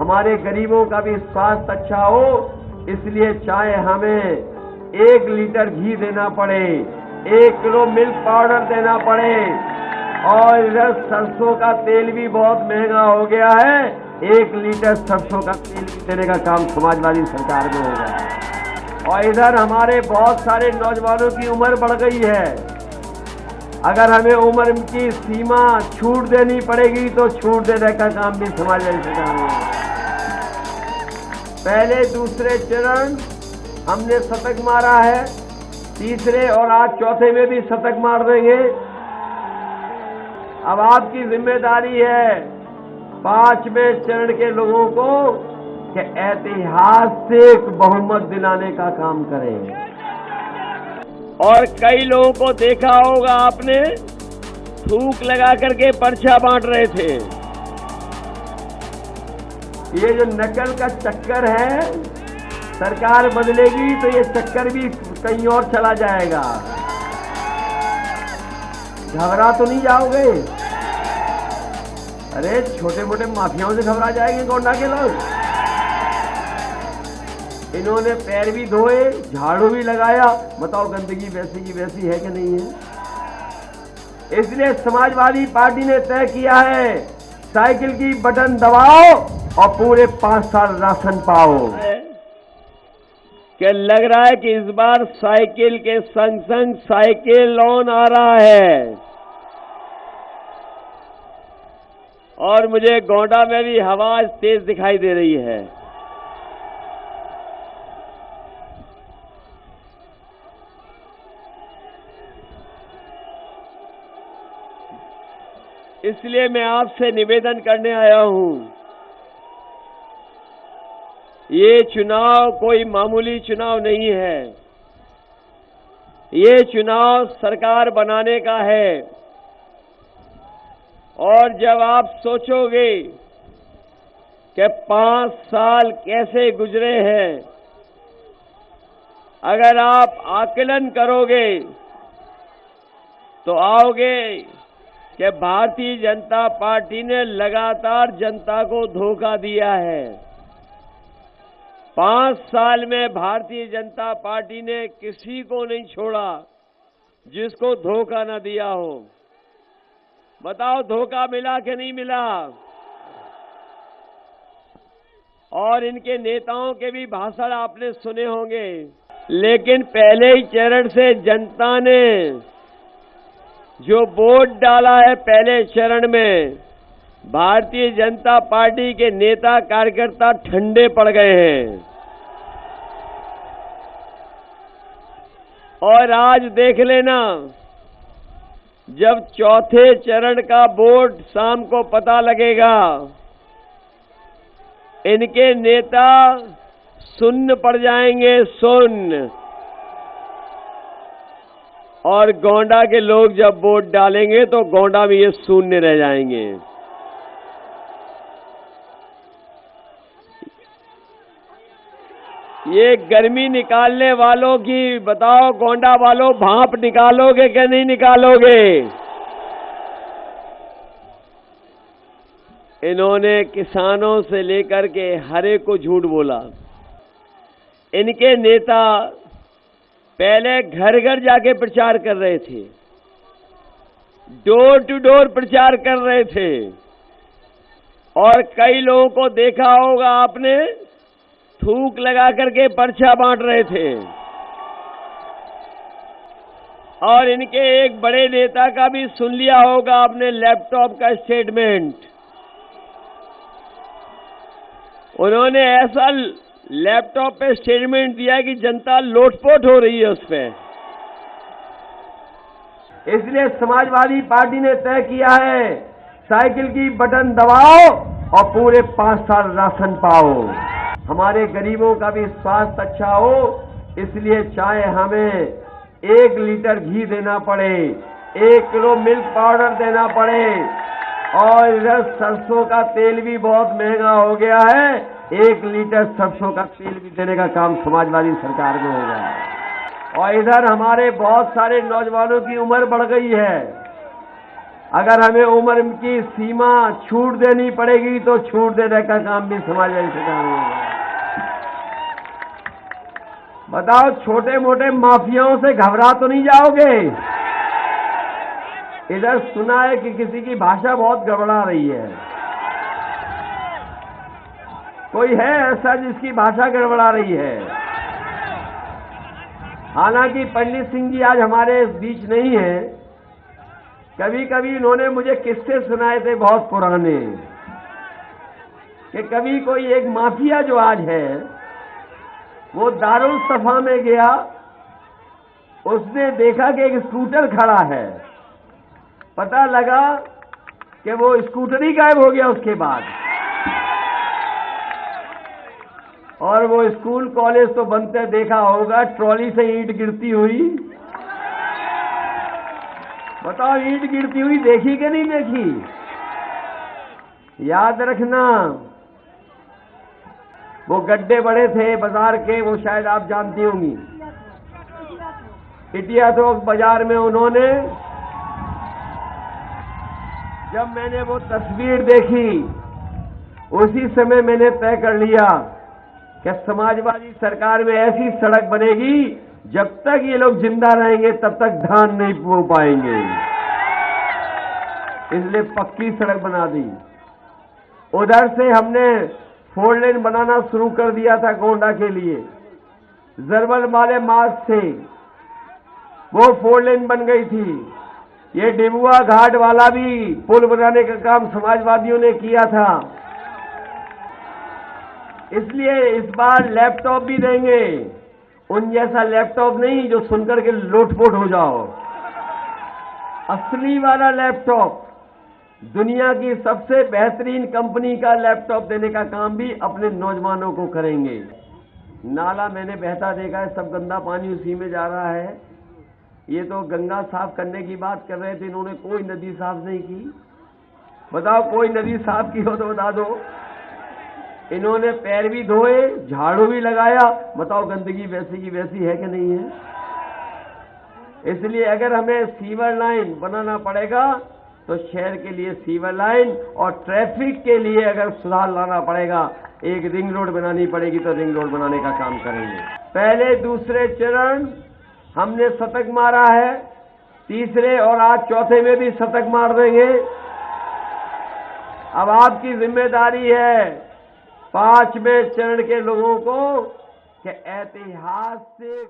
हमारे गरीबों का भी स्वास्थ्य अच्छा हो, इसलिए चाहे हमें 1 लीटर घी देना पड़े, 1 किलो मिल्क पाउडर देना पड़े, और इधर सरसों का तेल भी बहुत महंगा हो गया है, 1 लीटर सरसों का तेल भी देने का काम समाजवादी सरकार में होगा। और इधर हमारे बहुत सारे नौजवानों की उम्र बढ़ गई है, अगर हमें उम्र की सीमा छूट देनी पड़ेगी तो छूट देने का काम भी समाजवादी सरकार में होगा। पहले दूसरे चरण हमने शतक मारा है, तीसरे और आज चौथे में भी शतक मार देंगे। अब आपकी जिम्मेदारी है 5वें चरण के लोगों को कि ऐतिहासिक बहुमत दिलाने का काम करें। और कई लोगों को देखा होगा आपने, थूक लगा करके पर्चा बांट रहे थे। ये जो नकल का चक्कर है, सरकार बदलेगी तो ये चक्कर भी कहीं और चला जाएगा। घबरा तो नहीं जाओगे? अरे छोटे मोटे माफियाओं से घबरा जाएंगे गोंडा के लोग। इन्होंने पैर भी धोए, झाड़ू भी लगाया, बताओ गंदगी वैसी की वैसी है कि नहीं है? इसलिए समाजवादी पार्टी ने तय किया है, साइकिल की बटन दबाओ और पूरे 5 साल राशन पाओ। कि लग रहा है कि इस बार साइकिल के संग संग साइकिल लोन आ रहा है, और मुझे गोंडा में भी हवा तेज दिखाई दे रही है। इसलिए मैं आपसे निवेदन करने आया हूं, ये चुनाव कोई मामूली चुनाव नहीं है, ये चुनाव सरकार बनाने का है। और जब आप सोचोगे कि 5 साल कैसे गुजरे हैं, अगर आप आकलन करोगे तो आओगे कि भारतीय जनता पार्टी ने लगातार जनता को धोखा दिया है। 5 साल में भारतीय जनता पार्टी ने किसी को नहीं छोड़ा जिसको धोखा न दिया हो। बताओ धोखा मिला कि नहीं मिला? और इनके नेताओं के भी भाषण आपने सुने होंगे, लेकिन पहले ही चरण से जनता ने जो वोट डाला है, पहले चरण में भारतीय जनता पार्टी के नेता कार्यकर्ता ठंडे पड़ गए हैं। और आज देख लेना, जब चौथे चरण का वोट शाम को पता लगेगा, इनके नेता शून्य पड़ जाएंगे, शून्य। और गोंडा के लोग जब वोट डालेंगे तो गोंडा में ये शून्य रह जाएंगे। ये गर्मी निकालने वालों की बताओ, गोंडा वालों भाप निकालोगे कि नहीं निकालोगे? इन्होंने किसानों से लेकर के हर एक को झूठ बोला। इनके नेता पहले घर घर जाके प्रचार कर रहे थे, डोर टू डोर प्रचार कर रहे थे, और कई लोगों को देखा होगा आपने, थूक लगा करके पर्चा बांट रहे थे। और इनके एक बड़े नेता का भी सुन लिया होगा आपने, लैपटॉप का स्टेटमेंट। उन्होंने ऐसा लैपटॉप पे स्टेटमेंट दिया कि जनता लोटपोट हो रही है उस पे। इसलिए समाजवादी पार्टी ने तय किया है, साइकिल की बटन दबाओ और पूरे 5 साल राशन पाओ। हमारे गरीबों का भी स्वास्थ्य अच्छा हो, इसलिए चाहे हमें 1 लीटर घी देना पड़े, 1 किलो मिल्क पाउडर देना पड़े, और इधर सरसों का तेल भी बहुत महंगा हो गया है, 1 लीटर सरसों का तेल भी देने का काम समाजवादी सरकार में होगा। और इधर हमारे बहुत सारे नौजवानों की उम्र बढ़ गई है, अगर हमें उम्र की सीमा छूट देनी पड़ेगी तो छूट देने का काम भी समाजवादी सरकार में होगा। बताओ, छोटे मोटे माफियाओं से घबरा तो नहीं जाओगे? इधर सुना है कि किसी की भाषा बहुत गड़बड़ा रही है। कोई है ऐसा जिसकी भाषा गड़बड़ा रही है? हालांकि पंडित सिंह जी आज हमारे बीच नहीं है। कभी कभी इन्होंने मुझे किस्से सुनाए थे बहुत पुराने, कि कभी कोई एक माफिया जो आज है वो दारुल सफा में गया, उसने देखा कि एक स्कूटर खड़ा है, पता लगा कि वो स्कूटर ही गायब हो गया उसके बाद, और वो स्कूल कॉलेज तो बनते देखा होगा, ट्रॉली से ईंट गिरती हुई। बताओ, ईंट गिरती हुई देखी कि नहीं देखी? याद रखना, वो गड्ढे बड़े थे बाजार के, वो शायद आप जानती होंगी। इटिया थोक बाजार में उन्होंने, जब मैंने वो तस्वीर देखी उसी समय मैंने तय कर लिया कि समाजवादी सरकार में ऐसी सड़क बनेगी, जब तक ये लोग जिंदा रहेंगे तब तक धान नहीं बो पाएंगे। इसलिए पक्की सड़क बना दी। उधर से हमने 4 लेन बनाना शुरू कर दिया था गोंडा के लिए, जरबल वाले मार्ग से वो 4 लेन बन गई थी। ये डिबुआ घाट वाला भी पुल बनाने का काम समाजवादियों ने किया था। इसलिए इस बार लैपटॉप भी देंगे, उन जैसा लैपटॉप नहीं जो सुनकर के लोटपोट हो जाओ। असली वाला लैपटॉप, दुनिया की सबसे बेहतरीन कंपनी का लैपटॉप देने का काम भी अपने नौजवानों को करेंगे। नाला मैंने बहता देखा है, सब गंदा पानी उसी में जा रहा है। ये तो गंगा साफ करने की बात कर रहे थे, इन्होंने कोई नदी साफ नहीं की। बताओ, कोई नदी साफ की हो तो बता दो। इन्होंने पैर भी धोए, झाड़ू भी लगाया, बताओ गंदगी वैसी की वैसी है कि नहीं है? इसलिए अगर हमें सीवर लाइन बनाना पड़ेगा तो शहर के लिए सीवर लाइन, और ट्रैफिक के लिए अगर सुधार लाना पड़ेगा, एक रिंग रोड बनानी पड़ेगी तो रिंग रोड बनाने का काम करेंगे। पहले दूसरे चरण हमने शतक मारा है, तीसरे और आज चौथे में भी शतक मार देंगे। अब आपकी जिम्मेदारी है 5वें चरण के लोगों को कि ऐतिहासिक